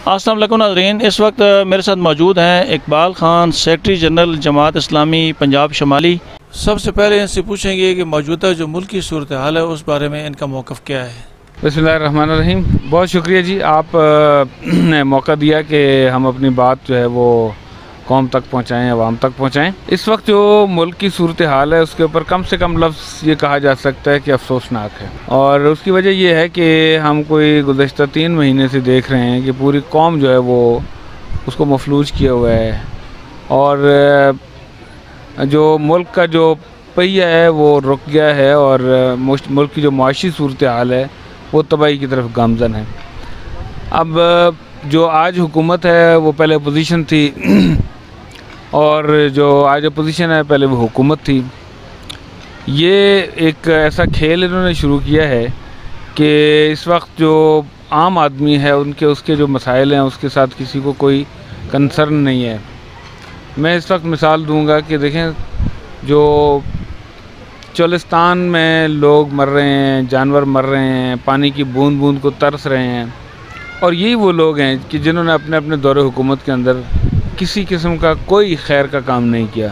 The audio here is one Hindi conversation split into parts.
अस्सलाम वालेकुम नाज़रीन, इस वक्त मेरे साथ मौजूद हैं इकबाल ख़ान, सेक्रेटरी जनरल जमात इस्लामी पंजाब शुमाली। सबसे पहले इनसे पूछेंगे कि मौजूदा जो मुल्क की सूरत हाल है उस बारे में इनका मौक़िफ़ क्या है। बिस्मिल्लाहिर्रहमानिर्रहीम। बहुत शुक्रिया जी, आप ने मौका दिया कि हम अपनी बात जो है वो कौम तक पहुँचाएँ, अवाम तक पहुँचाएँ। इस वक्त जो मुल्क की सूरत हाल है उसके ऊपर कम से कम लफ्ज़ ये कहा जा सकता है कि अफसोसनाक है, और उसकी वजह ये है कि हम कोई गुज़श्ता 3 महीने से देख रहे हैं कि पूरी कौम जो है वो उसको मफलूज किया हुआ है, और जो मुल्क का जो पहिया है वो रुक गया है, और मुल्क की जो माशी सूरत हाल है वो तबाही की तरफ गामज़न है। अब जो आज हुकूमत है वो पहले अपोजिशन थी और जो आज अपोजिशन है पहले वो हुकूमत थी। ये एक ऐसा खेल इन्होंने शुरू किया है कि इस वक्त जो आम आदमी है उसके जो मसाइल हैं उसके साथ किसी को कोई कंसर्न नहीं है। मैं इस वक्त मिसाल दूंगा कि देखें, जो चोलिस्तान में लोग मर रहे हैं, जानवर मर रहे हैं, पानी की बूंद बूंद को तरस रहे हैं, और यही वो लोग हैं कि जिन्होंने अपने अपने दौरे हुकूमत के अंदर किसी किस्म का कोई खैर का काम नहीं किया।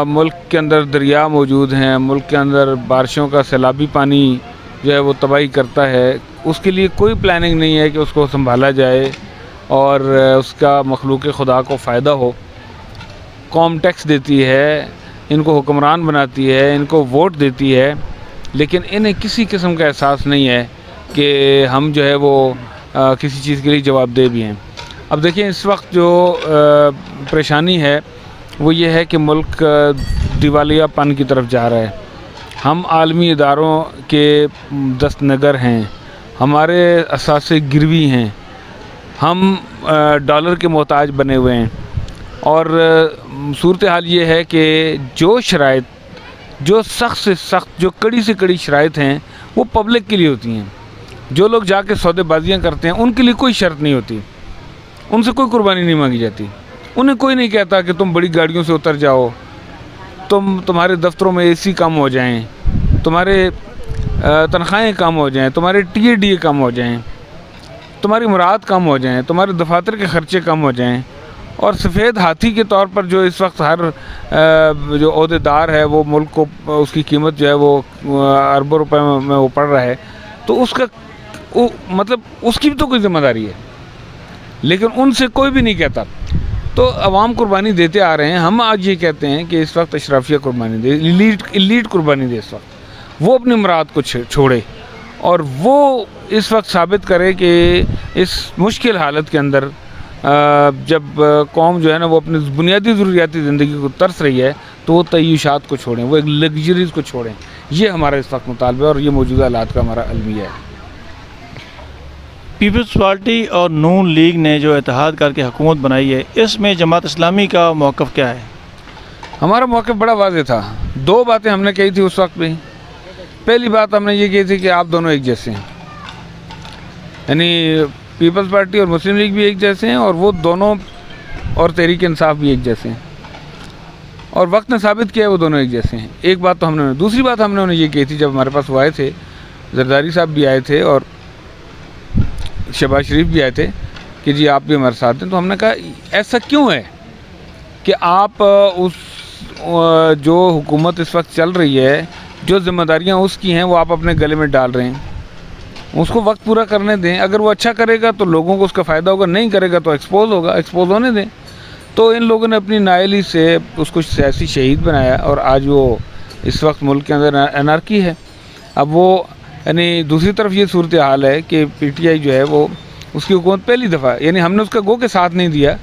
मुल्क के अंदर दरिया मौजूद हैं, मुल्क के अंदर बारिशों का सैलाबी पानी जो है वो तबाही करता है, उसके लिए कोई प्लानिंग नहीं है कि उसको संभाला जाए और उसका मखलूक खुदा को फ़ायदा हो। कौम टैक्स देती है, इनको हुक्मरान बनाती है, इनको वोट देती है, लेकिन इन्हें किसी किस्म का एहसास नहीं है कि हम जो है वो किसी चीज़ के लिए जवाबदेह भी हैं। अब देखिए, इस वक्त जो परेशानी है वो ये है कि मुल्क दिवालियापन की तरफ जा रहा है। हम आलमी इदारों के दस्तनगर हैं, हमारे असासे गिरवी हैं, हम डॉलर के मोहताज बने हुए हैं, और सूरत हाल ये है कि जो शराइत, जो सख्त से सख्त, जो कड़ी से कड़ी शराइत हैं वो पब्लिक के लिए होती हैं। जो लोग जाके सौदेबाजियाँ करते हैं उनके लिए कोई शर्त नहीं होती, उनसे कोई कुर्बानी नहीं मांगी जाती। उन्हें कोई नहीं कहता कि तुम बड़ी गाड़ियों से उतर जाओ, तुम्हारे दफ्तरों में एसी कम हो जाएं, तुम्हारे तनख्वाहें कम हो जाएं, तुम्हारे टीए कम हो जाएं, तुम्हारी मुराद कम हो जाएं, तुम्हारे दफातर के ख़र्चे कम हो जाएं। और सफ़ेद हाथी के तौर पर जो इस वक्त हर जो ओहदेदार है वो मुल्क को, उसकी कीमत जो है वो अरबों रुपए में वो पड़ रहा है, तो उसका मतलब उसकी भी तो कोई ज़िम्मेदारी है, लेकिन उनसे कोई भी नहीं कहता। तो अवाम कुर्बानी देते आ रहे हैं। हम आज ये कहते हैं कि इस वक्त अशराफिया कुर्बानी दे, इलीट कुर्बानी दे, इस वक्त वो अपनी मुराद को छोड़े और वो इस वक्त साबित करे कि इस मुश्किल हालत के अंदर जब कौम जो है ना वो अपनी बुनियादी ज़रूरियाती ज़िंदगी को तरस रही है, तो वो तय्युशात को छोड़ें, वो एक लग्जरीज़ को छोड़ें। ये हमारा इस वक्त मुतालबा है और ये मौजूदा हालात का हमारा अलमिया है। पीपल्स पार्टी और नून लीग ने जो इत्तेहाद करके हुकूमत बनाई है, इसमें जमात इस्लामी का मौक़िफ़ क्या है? हमारा मौक़िफ़ बड़ा वाज़ेह था। 2 बातें हमने कही थी उस वक्त भी। पहली बात हमने ये कही थी कि आप दोनों एक जैसे हैं, यानी पीपल्स पार्टी और मुस्लिम लीग भी एक जैसे हैं, और वो दोनों और तहरीक इंसाफ भी एक जैसे हैं, और वक्त ने साबित किया है वो दोनों एक जैसे हैं। एक बात तो हमने। दूसरी बात हमने उन्हें ये कही थी, जब हमारे पास वो आए थे, जरदारी साहब भी आए थे और शहबाज शरीफ भी आए थे कि जी आप भी हमारे साथ हैं, तो हमने कहा ऐसा क्यों है कि आप उस जो हुकूमत इस वक्त चल रही है, जो जिम्मेदारियाँ उसकी हैं वो आप अपने गले में डाल रहे हैं। उसको वक्त पूरा करने दें, अगर वो अच्छा करेगा तो लोगों को उसका फ़ायदा होगा, नहीं करेगा तो एक्सपोज होगा, एक्सपोज होने दें। तो इन लोगों ने अपनी नाअहली से उसको सियासी शहीद बनाया, और आज वो इस वक्त मुल्क के अंदर एनार्की है। अब वो यानी दूसरी तरफ ये सूरत हाल है कि पीटीआई जो है वो, उसकी हुकूमत पहली दफ़ा, यानी हमने उसका गो के साथ नहीं दिया,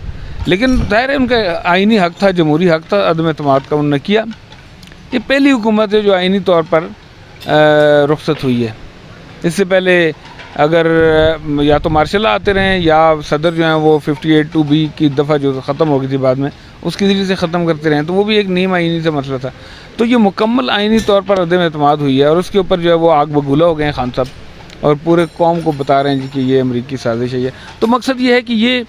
लेकिन ज़ाहिर है उनका आइनी हक़ था, जमहूरी हक़ था, अदम एतमाद का उन्होंने किया। ये पहली हुकूमत है जो आइनी तौर पर रुखसत हुई है। इससे पहले अगर या तो मार्शल आते रहें या सदर जो हैं वो 58(2)B की दफ़ा जो ख़त्म हो गई थी बाद में, उसके ज़रिए से ख़त्म करते रहें, तो वो भी एक नीम आइनी से मसला था। तो ये मुकम्मल आइनी तौर पर अदम एतमाद हुई है, और उसके ऊपर जो है वो आग बगूला हो गए हैं खान साहब, और पूरे कौम को बता रहे हैं कि ये अमरीकी साजिश है। तो मकसद ये है कि ये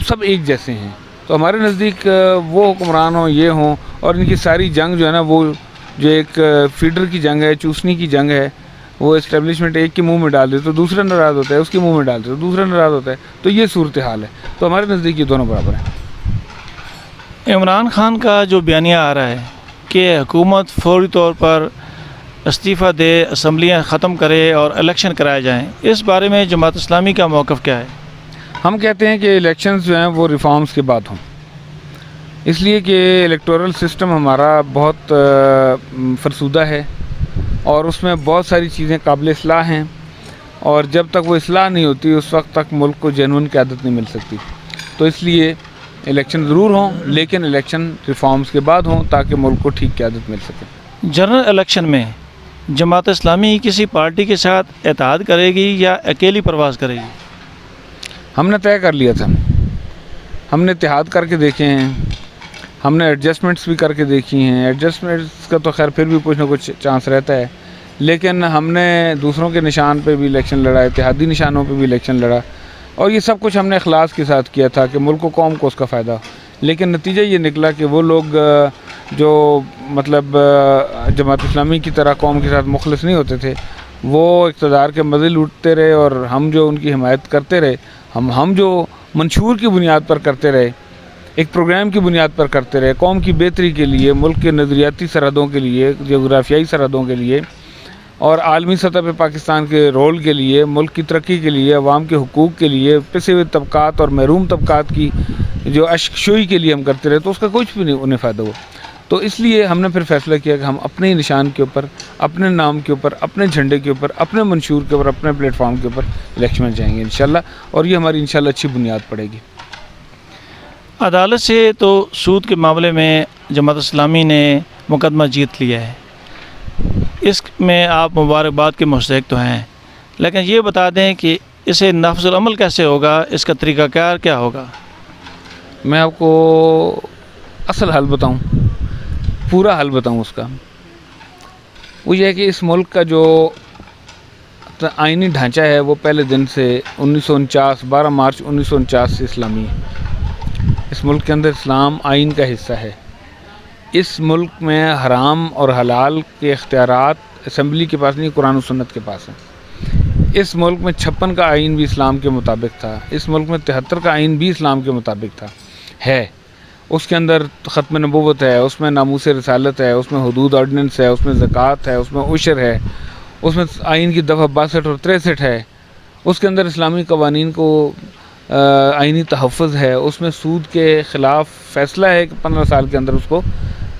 सब एक जैसे हैं। तो हमारे नज़दीक वो हुक्मरान हों, ये हों, और इनकी सारी जंग जो है ना वो जो एक फीडर की जंग है, चूसनी की जंग है, वो इस्टेब्लिशमेंट एक के मुंह में डाल दे तो दूसरा नाराज़ होता है, उसके मुंह में डाल दे तो दूसरा नाराज़ होता है। तो ये सूरत हाल है। तो हमारे नज़दीक ये दोनों बराबर हैं। इमरान खान का जो बयानिया आ रहा है कि हुकूमत फौरी तौर पर इस्तीफ़ा दे, असम्बलियाँ ख़त्म करे और इलेक्शन कराए जाएँ, इस बारे में जमात इस्लामी का मौक़िफ़ क्या है? हम कहते हैं कि इलेक्शंस जो हैं वो रिफॉर्म्स के बाद हों, इसलिए कि इलेक्टोरल सिस्टम हमारा बहुत फरसूदा है और उसमें बहुत सारी चीज़ें काबिल इस्लाह हैं, और जब तक वो इस्लाह नहीं होती उस वक्त तक मुल्क को जेन्युइन क़यादत नहीं मिल सकती। तो इसलिए इलेक्शन ज़रूर हों, लेकिन इलेक्शन रिफॉर्म्स के बाद हों ताकि मुल्क को ठीक क़यादत मिल सके। जनरल इलेक्शन में जमात इस्लामी किसी पार्टी के साथ इत्तेहाद करेगी या अकेली परवाज़ करेगी? हमने तय कर लिया था, हमने इत्तेहाद करके देखे हैं, हमने एडजस्टमेंट्स भी करके देखी हैं। एडजस्टमेंट्स का तो खैर फिर भी कुछ ना कुछ चांस रहता है, लेकिन हमने दूसरों के निशान पे भी इलेक्शन लड़ा, इत्तेहादी निशानों पे भी इलेक्शन लड़ा, और ये सब कुछ हमने इखलास के साथ किया था कि मुल्क को, कौम को उसका फ़ायदा। लेकिन नतीजा ये निकला कि वो लोग जो मतलब जमात इस्लामी की तरह कौम के साथ मुखलिस नहीं होते थे, वो इक़्तिदार के मज़े लूटते रहे, और हम जो उनकी हिमायत करते रहे, हम जो मंशूर की बुनियाद पर करते रहे, एक प्रोग्राम की बुनियाद पर करते रहे, कौम की बेहतरी के लिए, मुल्क के नज़रियाती सरहदों के लिए, जोग्राफियाई सरहदों के लिए, और आलमी सतह पे पाकिस्तान के रोल के लिए, मुल्क की तरक्की के लिए, अवाम के हुकूक़ के लिए, पिसे हुए तबक़ात और महरूम तबक़ात की जो अश्कशोई के लिए हम करते रहे, तो उसका कुछ भी नहीं उन्हें फ़ायदा हुआ। तो इसलिए हमने फिर फ़ैसला किया कि हम अपने ही निशान के ऊपर, अपने नाम के ऊपर, अपने झंडे के ऊपर, अपने मंशूर के ऊपर, अपने प्लेटफॉर्म के ऊपर इलेक्शन में जाएंगे इंशाल्लाह, और ये हमारी इंशाल्लाह अच्छी बुनियाद पड़ेगी। अदालत से तो सूद के मामले में जमात इस्लामी ने मुकदमा जीत लिया है, इसमें आप मुबारकबाद के मुस्तहिक़ तो हैं, लेकिन ये बता दें कि इसे नाफ़िज़ुल अमल कैसे होगा, इसका तरीक़ाकार क्या होगा? मैं आपको असल हल बताऊं, पूरा हल बताऊं उसका, वो ये है कि इस मुल्क का जो आइनी ढांचा है वो पहले दिन से 1949 12 मार्च 1949 से इस्लामी है। इस मुल्क के अंदर इस्लाम आइन का हिस्सा है। इस मुल्क में हराम और हलाल के इख्तियारात असम्बली के पास नहीं, कुरान और सुन्नत के पास है। इस मुल्क में 56 का आइन भी इस्लाम के मुताबिक था, इस मुल्क में 73 का आइन भी इस्लाम के मुताबिक था है। उसके अंदर ख़त्म नबूवत है, उसमें नामूस रिसालत है, उसमें हुदूद ऑर्डिनेंस है, उसमें ज़कात है, उसमें उशर है, उसमें आइन की दफ़ा 62 और 63 है। उसके अंदर इस्लामी कवानीन को आइनी तहफ़्फ़ुज़ है, उसमें सूद के ख़िलाफ़ फ़ैसला है कि 15 साल के अंदर उसको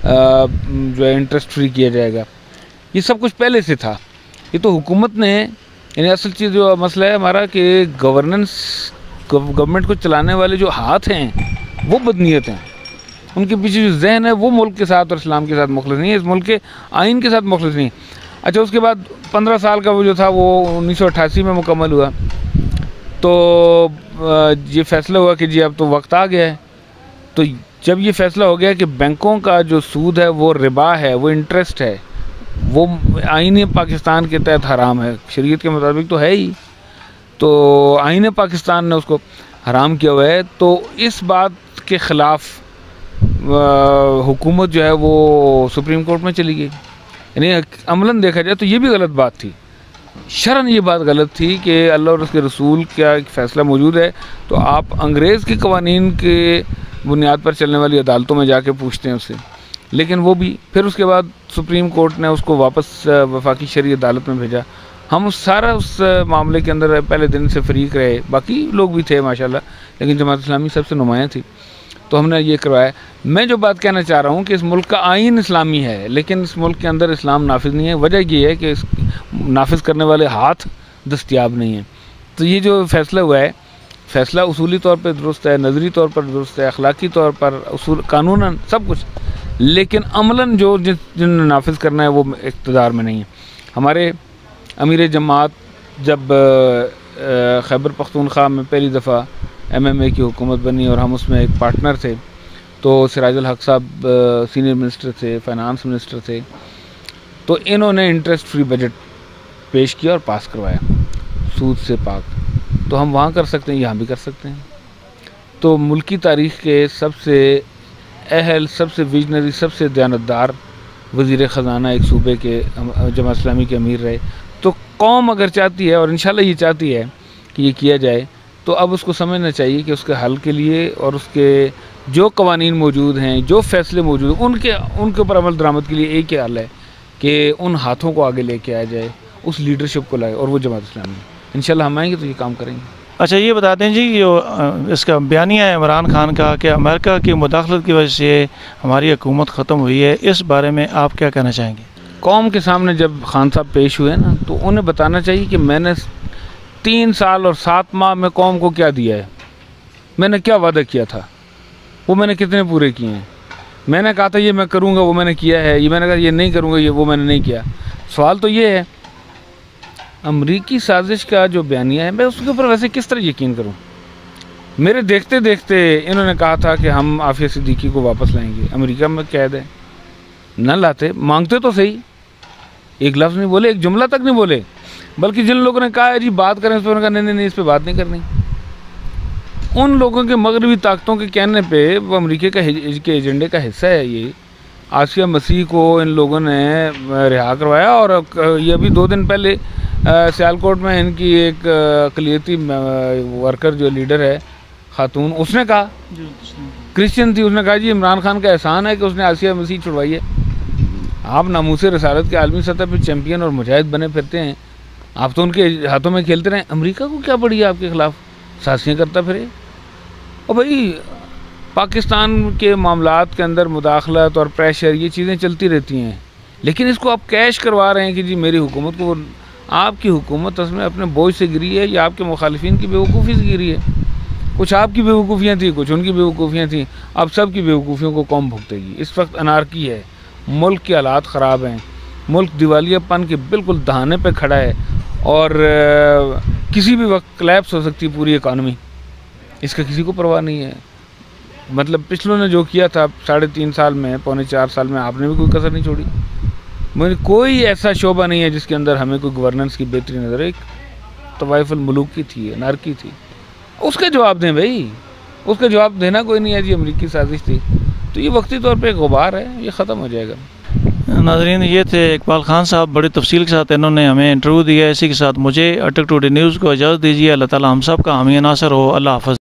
जो है इंटरेस्ट फ्री किया जाएगा। ये सब कुछ पहले से था। ये तो हुकूमत ने, यानी असल चीज़ जो मसला है हमारा कि गवर्नेंस, गवर्नमेंट को चलाने वाले जो हाथ हैं वो बदनीयत हैं, उनके पीछे जो जहन है वो मुल्क के साथ और इस्लाम के साथ मुखलिस नहीं है, इस मुल्क के आइन के साथ मुखलिस नहीं। अच्छा, उसके बाद 15 साल का वो जो था वो 1988 में मुकम्मल हुआ, तो ये फ़ैसला हुआ कि जी अब तो वक्त आ गया है। तो जब ये फ़ैसला हो गया कि बैंकों का जो सूद है वो रिबा है, वो इंटरेस्ट है, वो आईन पाकिस्तान के तहत हराम है, शरीयत के मुताबिक तो है ही, तो आईन पाकिस्तान ने उसको हराम किया हुआ है। तो इस बात के ख़िलाफ़ हुकूमत जो है वो सुप्रीम कोर्ट में चली गई। यानी अमलन देखा जाए तो ये भी गलत बात थी, शरन ये बात गलत थी कि अल्लाह और उसके रसूल का एक फ़ैसला मौजूद है, तो आप अंग्रेज़ के कवानीन के बुनियाद पर चलने वाली अदालतों में जाके पूछते हैं उससे। लेकिन वो भी फिर उसके बाद सुप्रीम कोर्ट ने उसको वापस वफाकी शरई अदालत में भेजा। हम उस मामले के अंदर पहले दिन से फरीक रहे, बाकी लोग भी थे माशाल्लाह, लेकिन जमात इस्लामी सबसे नुमायाँ थी, तो हमने ये करवाया। मैं जो बात कहना चाह रहा हूँ कि इस मुल्क का आइन इस्लामी है, लेकिन इस मुल्क के अंदर इस्लाम नाफिज नहीं है। वजह ये है कि इस नाफिज करने वाले हाथ दस्तयाब नहीं हैं। तो ये जो फ़ैसला हुआ है, फ़ैसला उसूली तौर पर दुरुस्त है, नज़री तौर पर दुरुस्त है, अखलाकी तौर पर, उसूल कानूनन सब कुछ, लेकिन अमलन जो जिन नाफिज करना है वो इक़्तिदार में नहीं है। हमारे अमीर जमात जब खैबर पख्तूनख्वा में पहली दफ़ा MMA की हुकूमत बनी और हम उसमें एक पार्टनर थे, तो सिराजुल हक साहब सीनियर मिनिस्टर थे, फाइनेंस मिनिस्टर थे, तो इन्होंने इंटरेस्ट फ्री बजट पेश किया और पास करवाया, सूद से पाक। तो हम वहाँ कर सकते हैं, यहाँ भी कर सकते हैं। तो मुल्की तारीख़ के सबसे अहल, सबसे विजनरी, सबसे दयानतदार वज़ीर ख़ज़ाना एक सूबे के जमात इस्लामी के अमीर रहे, तो कौम अगर चाहती है, और इंशाल्लाह ये चाहती है कि ये किया जाए, तो अब उसको समझना चाहिए कि उसके हल के लिए और उसके जो कवानीन मौजूद हैं, जो फैसले मौजूद हैं, उनके ऊपर अमल दरामद के लिए एक ही हल है कि उन हाथों को आगे लेके आया जाए, उस लीडरशिप को लाए, और वो जमात इस्लामी। इंशाल्लाह हम आएंगे तो ये काम करेंगे। अच्छा, ये बता दें जी, जो इसका बयानिया है इमरान खान का कि अमेरिका की मुदाखलत की वजह से हमारी हुकूमत ख़त्म हुई है, इस बारे में आप क्या कहना चाहेंगे? कौम के सामने जब खान साहब पेश हुए ना, तो उन्हें बताना चाहिए कि मैंने 3 साल और 7 माह में कौम को क्या दिया है, मैंने क्या वादा किया था, वो मैंने कितने पूरे किए हैं। मैंने कहा था ये मैं करूँगा, वो मैंने किया है। ये मैंने कहा ये नहीं करूँगा, ये वो मैंने नहीं किया। सवाल तो ये है, अमरीकी साजिश का जो बयानिया है, मैं उसके ऊपर वैसे किस तरह यकीन करूँ। मेरे देखते देखते इन्होंने कहा था कि हम आफिया सिद्दीकी को वापस लाएंगे, अमेरिका में कैद है, न लाते, मांगते तो सही, एक लफ्ज़ नहीं बोले, एक जुमला तक नहीं बोले। बल्कि जिन लोगों ने कहा है जी बात करें, इस पर उन्होंने कहा नहीं, इस पर बात नहीं करनी। उन लोगों के मगरबी ताकतों के कहने पे वो अमेरिका के एजेंडे का हिस्सा है। ये आसिया मसीह को इन लोगों ने रिहा करवाया, और ये अभी 2 दिन पहले सियालकोट में इनकी एक अक़लियती वर्कर जो लीडर है खातून, उसने कहा, क्रिश्चियन थी, उसने कहा जी इमरान खान का एहसान है कि उसने आसिया मसीह छुड़वाई है। आप नामूसे रसालत के आलमी सतह पर चैम्पियन और मुजाहिद बने फिरते हैं, आप तो उनके हाथों में खेलते रहें। अमेरिका को क्या पड़ी है आपके ख़िलाफ़ साजिशें करता फिरे। और भाई पाकिस्तान के मामलात के अंदर मुदाखलत और प्रेशर, ये चीज़ें चलती रहती हैं, लेकिन इसको आप कैश करवा रहे हैं कि जी मेरी हुकूमत को, आपकी हुकूमत उसमें अपने बोझ से गिरी है या आपके मुखालिफिन की बेवकूफ़ी से गिरी है। कुछ आपकी बेवकूफ़ियाँ थी, कुछ उनकी बेवकूफ़ियाँ थी, अब सब की बेवकूफ़ियों को कौम भुगतेगी। इस वक्त अनारकी है, मुल्क के हालात ख़राब हैं, मुल्क दिवालियापन के बिल्कुल दहाने पे खड़ा है, और किसी भी वक्त क्लैप्स हो सकती है पूरी इकानमी, इसका किसी को परवाह नहीं है। मतलब पिछलों ने जो किया था 3.5 साल में, 3.25 साल में, आपने भी कोई कसर नहीं छोड़ी। मुझे कोई ऐसा शोबा नहीं है जिसके अंदर हमें कोई गवर्नेंस की बेहतरी नज़र। एक तवाइफुल मुलूक की थी, अनारकी थी, उसका जवाब दें भाई, उसका जवाब देना कोई नहीं है जी अमरीकी साजिश थी। तो ये वक्ती तौर पे गुबार है, ये ख़त्म हो जाएगा। नाज़रीन, ये थे इकबाल खान साहब, बड़ी तफसील के साथ इन्होंने हमें इंटरव्यू दिया है। इसी के साथ मुझे अटक टुडे न्यूज़ को इजाज़त दीजिए। अल्लाह ताला हम सब का हामी नासर हो। अल्लाह हाफ़िज़।